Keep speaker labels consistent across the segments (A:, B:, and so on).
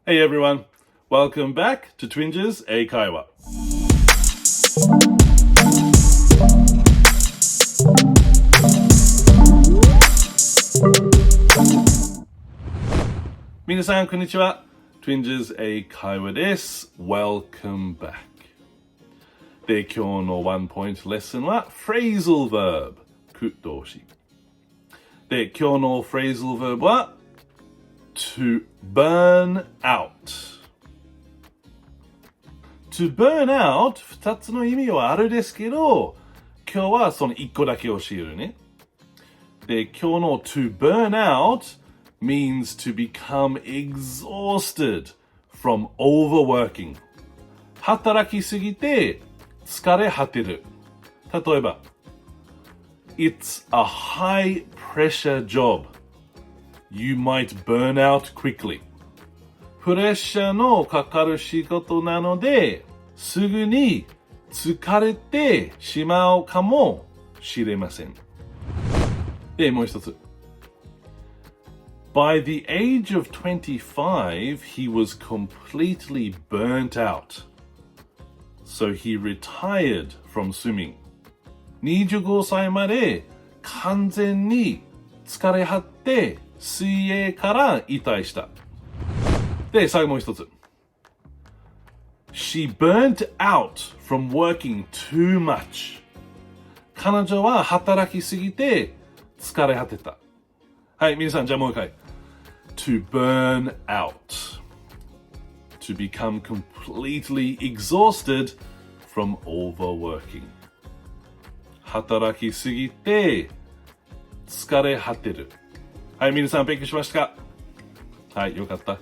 A: Hey everyone, welcome back to Twinges 英会話。皆さんこんにちは。Twinges 英会話です。Welcome back。で、今日のワンポイントレッスンは Phrasal Verb 句動詞。で、今日の Phrasal Verb は to burn out。To burn out 二つの意味はあるですけど、今日はその一個だけ教えるね。で、今日の to burn out means to become exhausted from overworking。働きすぎて疲れ果てる。例えば、It's a high pressure job.You might burn out quickly. プレッシャーのかかる仕事なので、すぐに疲れてしまうかもしれません。で、もう一つ。By the age of 25, he was completely burnt out. So he retired from swimming. 25歳まで完全に疲れ果って水泳から引退した。で、最後もう一つ。She burnt out from working too much. 彼女は働きすぎて疲れ果てた。はい、皆さん、じゃあもう一回。To burn out. To become completely exhausted from overworking. 働きすぎて疲れ果てる。はい、皆さん勉強しましたか？はい、よかった。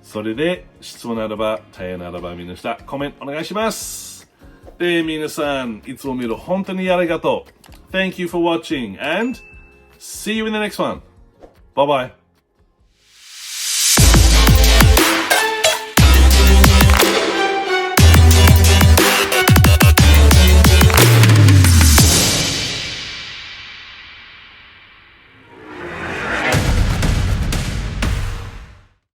A: それで、質問ならば、大変ならば、みんなしたコメントお願いします。で、皆さん、いつも見る本当にありがとう。Thank you for watching and see you in the next one. Bye bye.